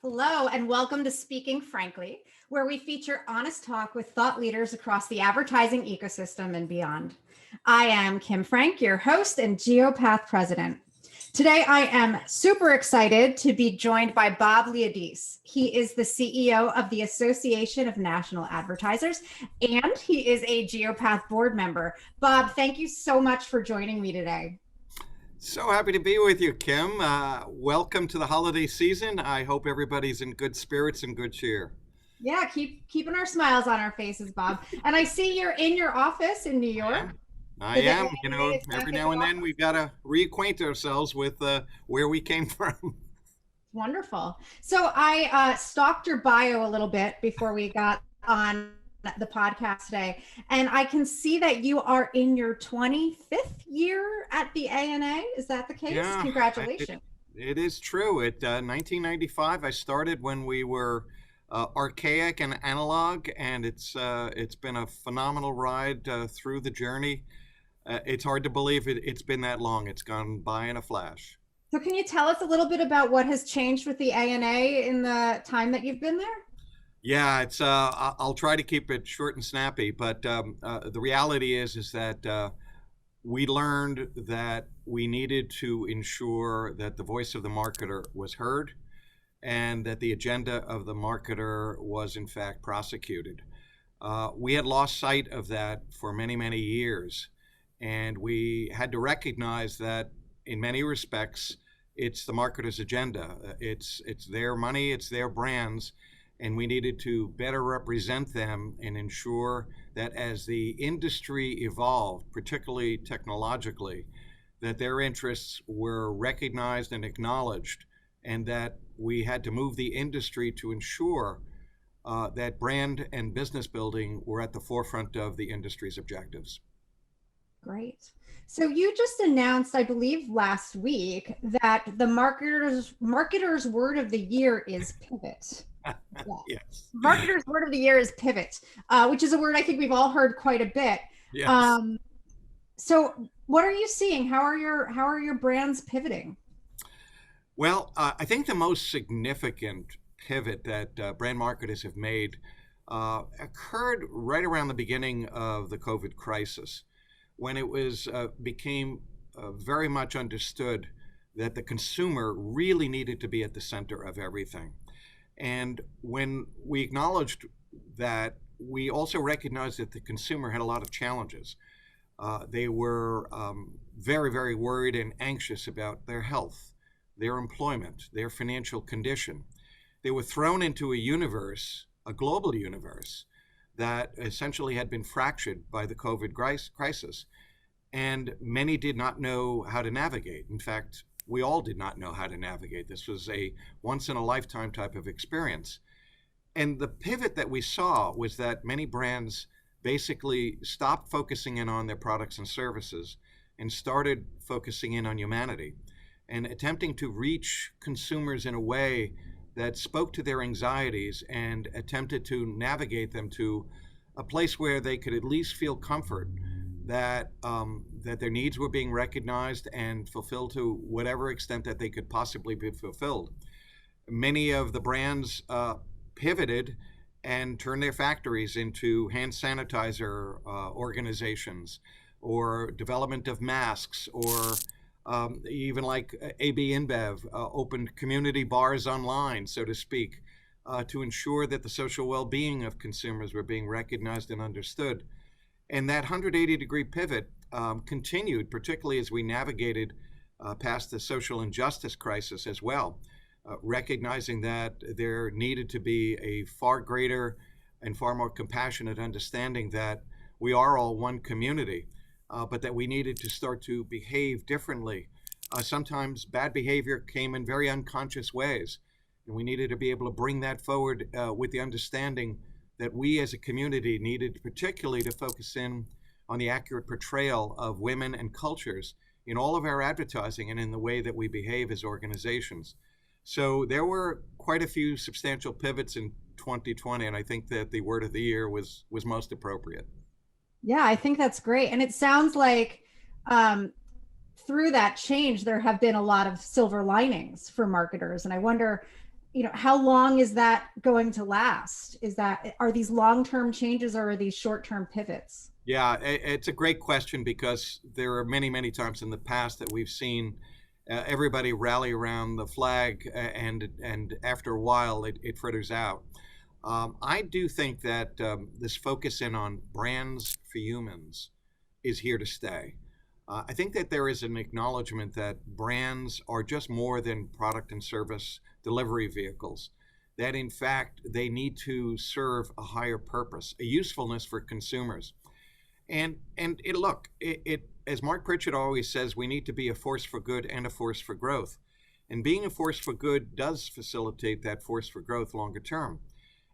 Hello, and welcome to Speaking Frankly, where we feature honest talk with thought leaders across the advertising ecosystem and beyond. I am Kym Frank, your host and Geopath president. Today, I am super excited to be joined by Bob Liodice. He is the CEO of the Association of National Advertisers, and he is a Geopath board member. Bob, thank you so much for joining me today. So happy to be with you, Kym. Welcome to the holiday season. I hope everybody's in good spirits and good cheer. Yeah, keeping our smiles on our faces, Bob. And I see you're in your office in New York. I am. Every now and then we've got to reacquaint ourselves with where we came from. Wonderful. So I stalked your bio a little bit before we got on the podcast today, and I can see that you are in your 25th year at the ANA. Is that the case? Yeah, Congratulations. it is true. At 1995, I started when we were archaic and analog, and it's been a phenomenal ride through the journey. It's hard to believe it's been that long. It's gone by in a flash. So can you tell us a little bit about what has changed with the ANA in the time that you've been there? Yeah, it's. I'll try to keep it short and snappy, but the reality is that we learned that we needed to ensure that the voice of the marketer was heard, and that the agenda of the marketer was in fact prosecuted. We had lost sight of that for many, many years, and we had to recognize that in many respects, it's the marketer's agenda. It's their money, it's their brands. And we needed to better represent them and ensure that as the industry evolved, particularly technologically, that their interests were recognized and acknowledged, and that we had to move the industry to ensure that brand and business building were at the forefront of the industry's objectives. Great. So you just announced, I believe last week, that the marketer's word of the year is pivot. Yeah. Yes. Marketer's word of the year is pivot, which is a word I think we've all heard quite a bit. Yes. So what are you seeing? How are your brands pivoting? Well, I think the most significant pivot that brand marketers have made occurred right around the beginning of the COVID crisis, when it became very much understood that the consumer really needed to be at the center of everything. And when we acknowledged that, we also recognized that the consumer had a lot of challenges. They were very, very worried and anxious about their health, their employment, their financial condition. They were thrown into a universe, a global universe, that essentially had been fractured by the COVID crisis. And many did not know how to navigate. In fact, we all did not know how to navigate. This was a once-in-a-lifetime type of experience. And the pivot that we saw was that many brands basically stopped focusing in on their products and services and started focusing in on humanity and attempting to reach consumers in a way that spoke to their anxieties and attempted to navigate them to a place where they could at least feel comfort that their needs were being recognized and fulfilled to whatever extent that they could possibly be fulfilled. Many of the brands pivoted and turned their factories into hand sanitizer organizations, or development of masks, or even like AB InBev opened community bars online, so to speak, to ensure that the social well-being of consumers were being recognized and understood. And that 180-degree pivot continued, particularly as we navigated past the social injustice crisis as well, recognizing that there needed to be a far greater and far more compassionate understanding that we are all one community, but that we needed to start to behave differently. Sometimes bad behavior came in very unconscious ways, and we needed to be able to bring that forward with the understanding that we as a community needed particularly to focus in on the accurate portrayal of women and cultures in all of our advertising and in the way that we behave as organizations. So there were quite a few substantial pivots in 2020, and I think that the word of the year was most appropriate. Yeah, I think that's great. And it sounds like through that change, there have been a lot of silver linings for marketers. And I wonder, how long is that going to last? Are these long-term changes or are these short-term pivots? Yeah, it's a great question because there are many, many times in the past that we've seen everybody rally around the flag, and after a while it fritters out. I do think that this focus in on brands for humans is here to stay. I think that there is an acknowledgement that brands are just more than product and service delivery vehicles, that in fact they need to serve a higher purpose, a usefulness for consumers. Look, as Mark Pritchett always says, we need to be a force for good and a force for growth. And being a force for good does facilitate that force for growth longer term.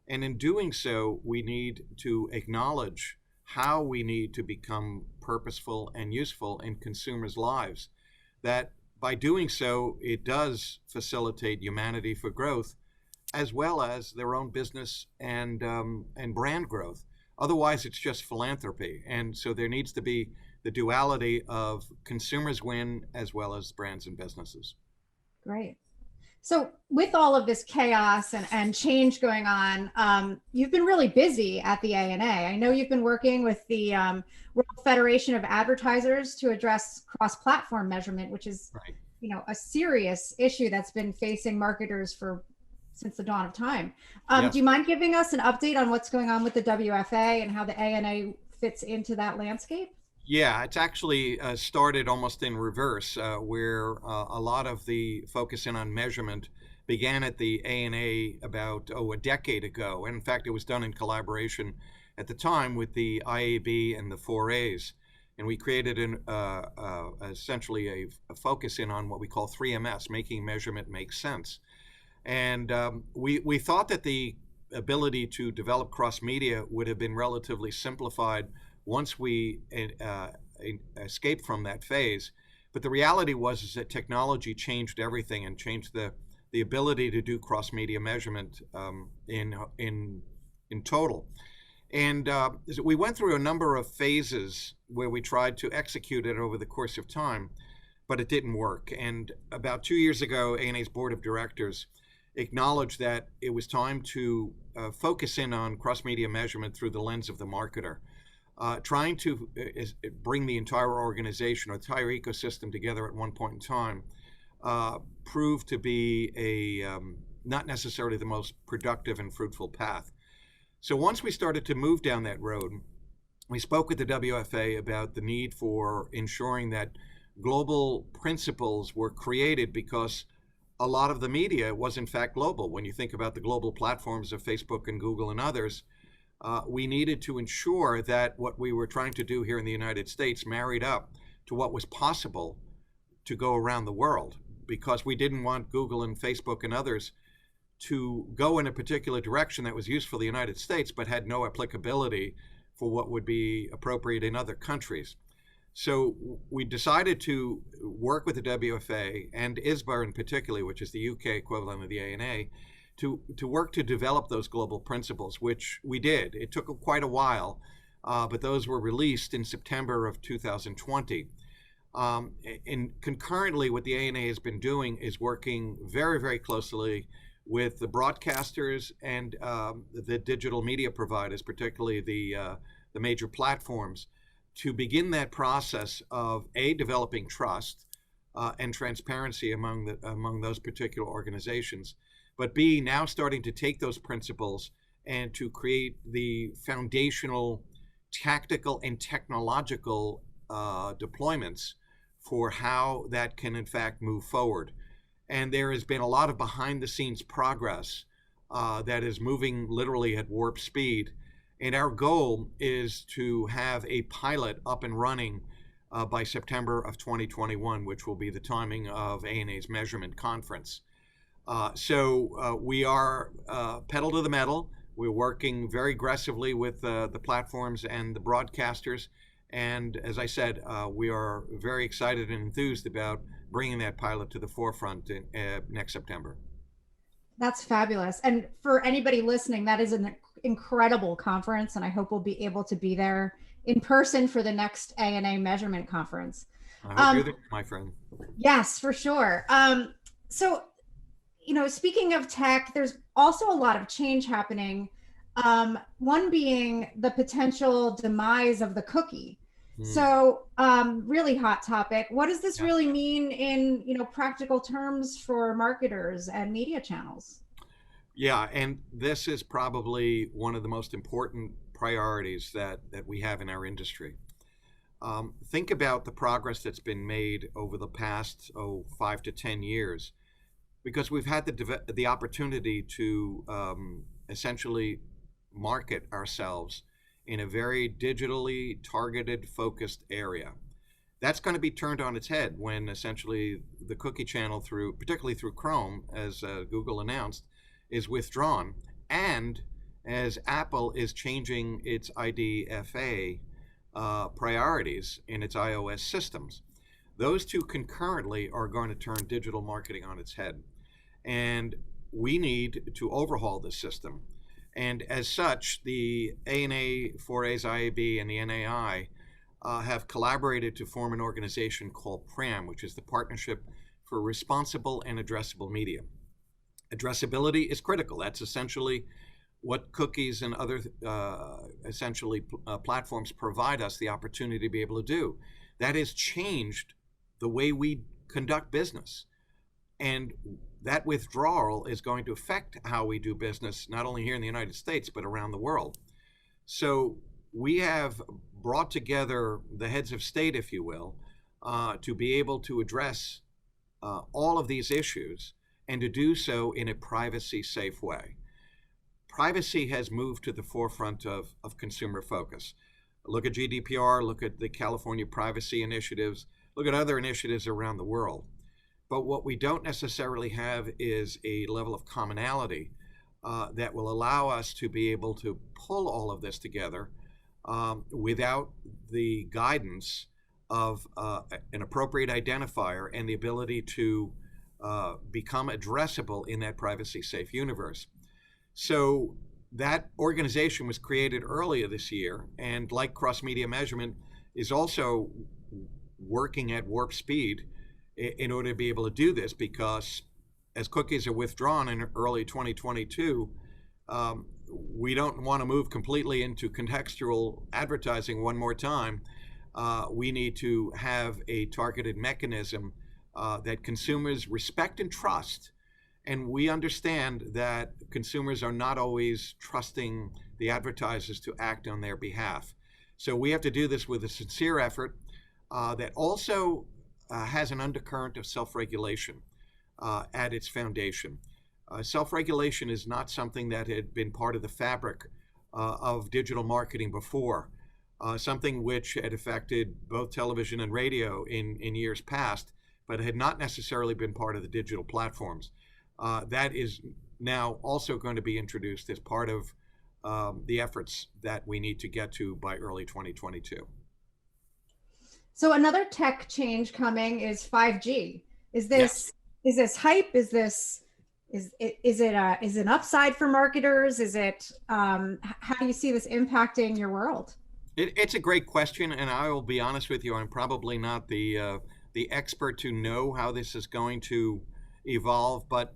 And in doing so, we need to acknowledge how we need to become purposeful and useful in consumers' lives. That by doing so, it does facilitate humanity for growth, as well as their own business and brand growth. Otherwise, it's just philanthropy. And so there needs to be the duality of consumers win as well as brands and businesses. Great. So with all of this chaos and change going on, you've been really busy at the ANA. I know you've been working with the World Federation of Advertisers to address cross-platform measurement, which is, Right. A serious issue that's been facing marketers since the dawn of time. Yes. Do you mind giving us an update on what's going on with the WFA and how the ANA fits into that landscape? Yeah, it's actually started almost in reverse, where a lot of the focus in on measurement began at the ANA about, a decade ago. And in fact, it was done in collaboration at the time with the IAB and the 4As. And we created essentially a focus in on what we call 3MS, making measurement make sense. And we thought that the ability to develop cross-media would have been relatively simplified once we escaped from that phase. But the reality was that technology changed everything and changed the ability to do cross-media measurement in total. And so we went through a number of phases where we tried to execute it over the course of time, but it didn't work. And about 2 years ago, ANA's board of directors acknowledged that it was time to focus in on cross-media measurement through the lens of the marketer. Trying to bring the entire organization or entire ecosystem together at one point in time proved to be not necessarily the most productive and fruitful path. So once we started to move down that road, we spoke with the WFA about the need for ensuring that global principles were created, because a lot of the media was in fact global. When you think about the global platforms of Facebook and Google and others, we needed to ensure that what we were trying to do here in the United States married up to what was possible to go around the world, because we didn't want Google and Facebook and others to go in a particular direction that was useful for the United States but had no applicability for what would be appropriate in other countries. So we decided to work with the WFA and ISBA in particular, which is the UK equivalent of the ANA, to work to develop those global principles, which we did. It took quite a while, but those were released in September of 2020. And concurrently, what the ANA has been doing is working very, very closely with the broadcasters and the digital media providers, particularly the major platforms, to begin that process of developing trust and transparency among those particular organizations, but B, now starting to take those principles and to create the foundational tactical and technological deployments for how that can in fact move forward. And there has been a lot of behind the scenes progress that is moving literally at warp speed. And our goal is to have a pilot up and running by September of 2021, which will be the timing of ANA's measurement conference. So we are pedal to the metal. We're working very aggressively with the platforms and the broadcasters. And as I said, we are very excited and enthused about bringing that pilot to the forefront next September. That's fabulous. And for anybody listening, that is an incredible conference. And I hope we'll be able to be there in person for the next ANA measurement conference. I hope you're there, my friend. Yes, for sure. So, speaking of tech, there's also a lot of change happening. One being the potential demise of the cookie. Hmm. So, really hot topic. What does this Yeah. really mean in, practical terms for marketers and media channels? Yeah, and this is probably one of the most important priorities that we have in our industry. Think about the progress that's been made over the past 5 to 10 years, because we've had the opportunity to essentially market ourselves in a very digitally targeted, focused area. That's going to be turned on its head when essentially the cookie channel, particularly through Chrome, as Google announced, is withdrawn, and as Apple is changing its IDFA priorities in its iOS systems. Those two concurrently are going to turn digital marketing on its head. And we need to overhaul this system. And as such, the ANA, 4A's IAB, and the NAI have collaborated to form an organization called PRAM, which is the Partnership for Responsible and Addressable Media. Addressability is critical. That's essentially what cookies and other platforms provide us the opportunity to be able to do. That has changed the way we conduct business. And that withdrawal is going to affect how we do business, not only here in the United States, but around the world. So we have brought together the heads of state, if you will, to be able to address all of these issues and to do so in a privacy-safe way. Privacy has moved to the forefront of consumer focus. Look at GDPR, look at the California privacy initiatives, look at other initiatives around the world. But what we don't necessarily have is a level of commonality that will allow us to be able to pull all of this together without the guidance of an appropriate identifier and the ability to become addressable in that privacy-safe universe. So that organization was created earlier this year, and like cross-media measurement, is also working at warp speed in order to be able to do this, because as cookies are withdrawn in early 2022, we don't want to move completely into contextual advertising one more time. We need to have a targeted mechanism that consumers respect and trust. And we understand that consumers are not always trusting the advertisers to act on their behalf. So we have to do this with a sincere effort that also has an undercurrent of self-regulation at its foundation. Self-regulation is not something that had been part of the fabric of digital marketing before, something which had affected both television and radio in years past, but had not necessarily been part of the digital platforms. That is now also going to be introduced as part of the efforts that we need to get to by early 2022. So another tech change coming is 5G. Is Yes. this hype? Is it an upside for marketers? Is it how do you see this impacting your world? It's a great question, and I will be honest with you, I'm probably not the expert to know how this is going to evolve, but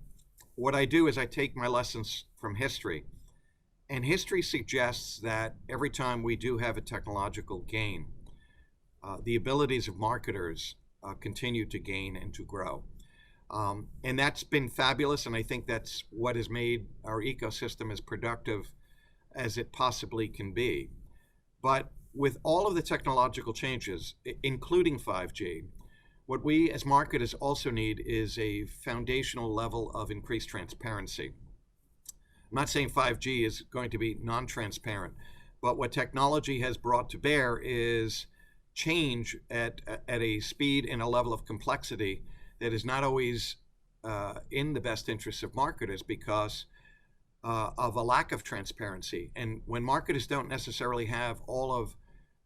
what I do is I take my lessons from history. And history suggests that every time we do have a technological gain, the abilities of marketers continue to gain and to grow. And that's been fabulous, and I think that's what has made our ecosystem as productive as it possibly can be. But with all of the technological changes, including 5G, what we as marketers also need is a foundational level of increased transparency. I'm not saying 5G is going to be non-transparent, but what technology has brought to bear is change at a speed and a level of complexity that is not always in the best interests of marketers because of a lack of transparency. And when marketers don't necessarily have all of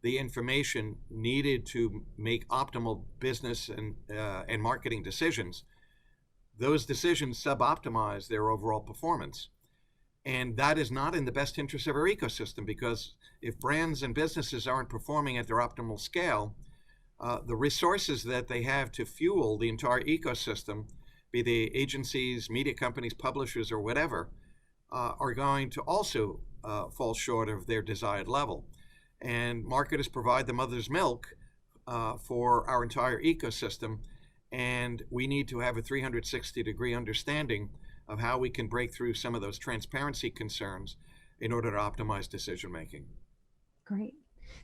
the information needed to make optimal business and marketing decisions, those decisions suboptimize their overall performance. And that is not in the best interest of our ecosystem, because if brands and businesses aren't performing at their optimal scale, the resources that they have to fuel the entire ecosystem be they agencies, media companies, publishers, or whatever, are going to also fall short of their desired level. And marketers provide the mother's milk for our entire ecosystem, and we need to have a 360-degree understanding of how we can break through some of those transparency concerns in order to optimize decision making. Great.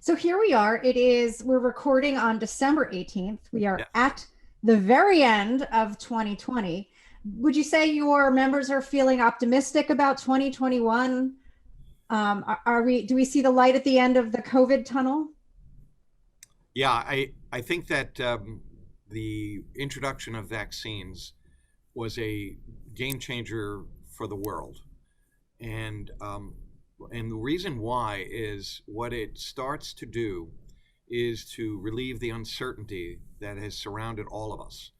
So here we are. We're recording on December 18th. We are at the very end of 2020. Would you say your members are feeling optimistic about 2021? Do we see the light at the end of the COVID tunnel? Yeah, I think that the introduction of vaccines was a game changer for the world. And the reason why is what it starts to do is to relieve the uncertainty that has surrounded all of us.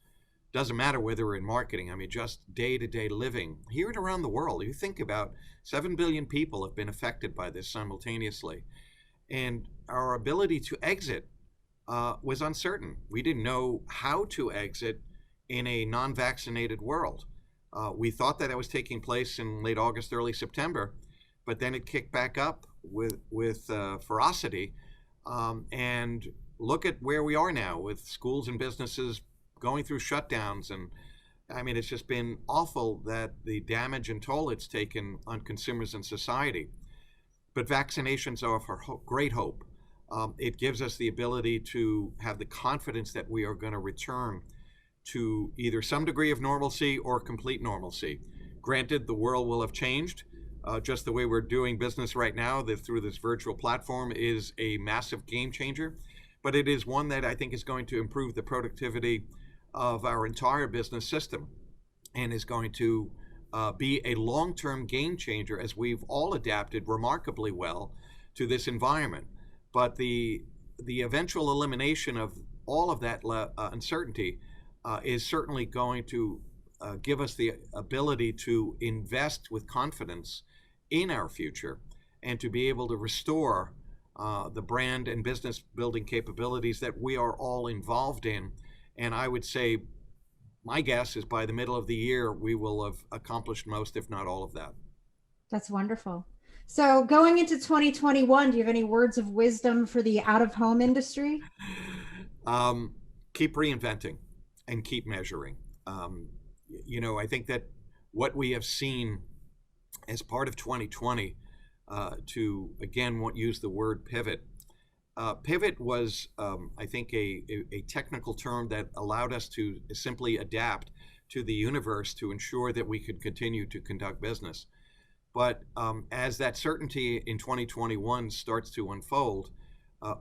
Doesn't matter whether we're in marketing, I mean, just day-to-day living, here and around the world. You think about 7 billion people have been affected by this simultaneously. And our ability to exit was uncertain. We didn't know how to exit in a non-vaccinated world. We thought that was taking place in late August, early September, but then it kicked back up with ferocity. And look at where we are now with schools and businesses going through shutdowns. And I mean, it's just been awful that the damage and toll it's taken on consumers and society. But vaccinations offer great hope. It gives us the ability to have the confidence that we are going to return to either some degree of normalcy or complete normalcy. Granted, the world will have changed. Just the way we're doing business right now through this virtual platform is a massive game changer, but it is one that I think is going to improve the productivity of our entire business system and is going to be a long-term game changer as we've all adapted remarkably well to this environment. But the eventual elimination of all of that uncertainty is certainly going to give us the ability to invest with confidence in our future and to be able to restore the brand and business building capabilities that we are all involved in. And I would say, my guess is by the middle of the year, we will have accomplished most, if not all of that. That's wonderful. So going into 2021, do you have any words of wisdom for the out-of-home industry? Keep reinventing and keep measuring. I think that what we have seen as part of 2020, to again use the word pivot. Pivot was, I think, a technical term that allowed us to simply adapt to the universe to ensure that we could continue to conduct business. But as that certainty in 2021 starts to unfold,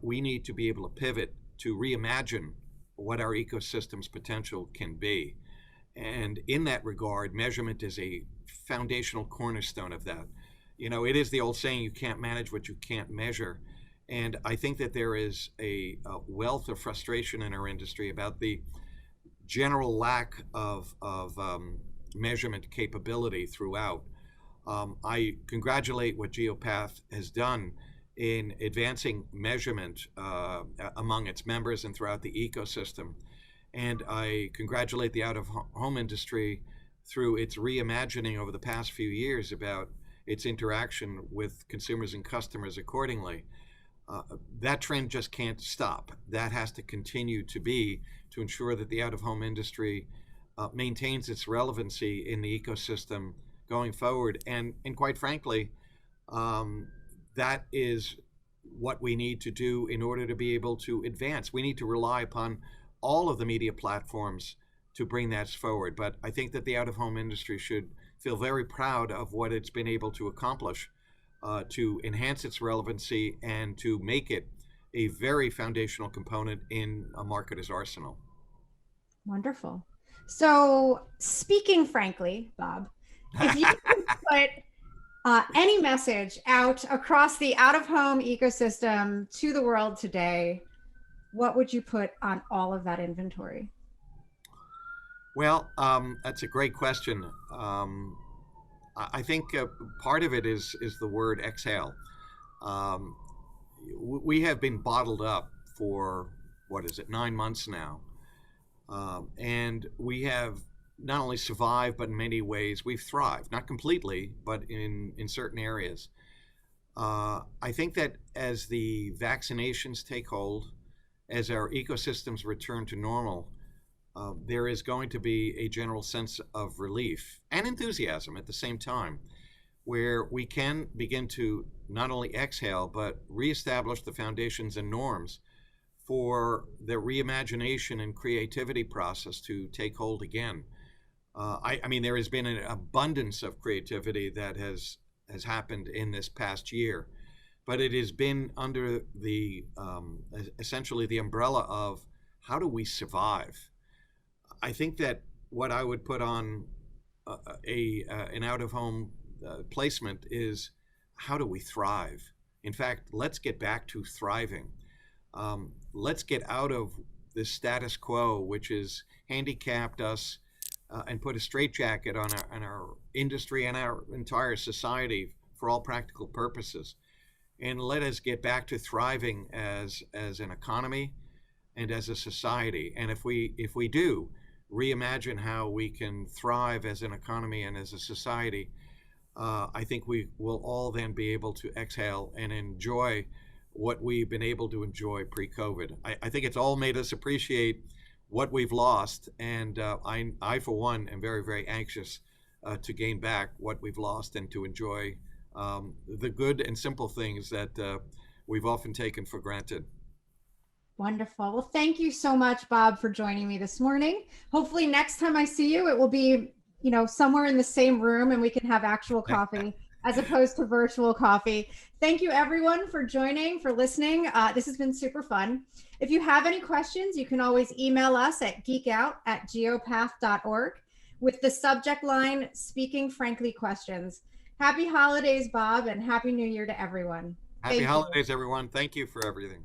we need to be able to pivot to reimagine what our ecosystem's potential can be. And in that regard, measurement is a foundational cornerstone of that. It is the old saying, you can't manage what you can't measure. And I think that there is a wealth of frustration in our industry about the general lack of measurement capability throughout. I congratulate what Geopath has done in advancing measurement among its members and throughout the ecosystem. And I congratulate the out-of-home industry through its reimagining over the past few years about its interaction with consumers and customers accordingly. That trend just can't stop. That has to continue to ensure that the out-of-home industry maintains its relevancy in the ecosystem going forward. And quite frankly, that is what we need to do in order to be able to advance. We need to rely upon all of the media platforms to bring that forward. But I think that the out-of-home industry should feel very proud of what it's been able to accomplish to enhance its relevancy and to make it a very foundational component in a marketer's arsenal. Wonderful. So speaking frankly, Bob, if you could put any message out across the out-of-home ecosystem to the world today, what would you put on all of that inventory? Well, that's a great question. I think part of it is the word exhale. We have been bottled up for, 9 months now. And we have not only survived, but in many ways we've thrived. Not completely, but in certain areas. I think that as the vaccinations take hold, as our ecosystems return to normal, there is going to be a general sense of relief and enthusiasm at the same time, where we can begin to not only exhale, but reestablish the foundations and norms for the reimagination and creativity process to take hold again. I mean, there has been an abundance of creativity that has happened in this past year, but it has been under the essentially the umbrella of how do we survive. I think that what I would put on an out of home placement is how do we thrive. In fact, let's get back to thriving. Let's get out of this status quo, which has handicapped us and put a straitjacket on our industry and our entire society for all practical purposes. And let us get back to thriving as an economy and as a society. And if we do reimagine how we can thrive as an economy and as a society, I think we will all then be able to exhale and enjoy what we've been able to enjoy pre-COVID. I think it's all made us appreciate what we've lost, and I for one, am very, very anxious to gain back what we've lost and to enjoy the good and simple things that we've often taken for granted. Wonderful. Well, thank you so much, Bob, for joining me this morning. Hopefully next time I see you, it will be, somewhere in the same room and we can have actual coffee as opposed to virtual coffee. Thank you everyone for joining, for listening. This has been super fun. If you have any questions, you can always email us at geekout@geopath.org with the subject line, Speaking Frankly Questions. Happy holidays, Bob, and Happy New Year to everyone. Happy holidays, everyone. Thank you for everything.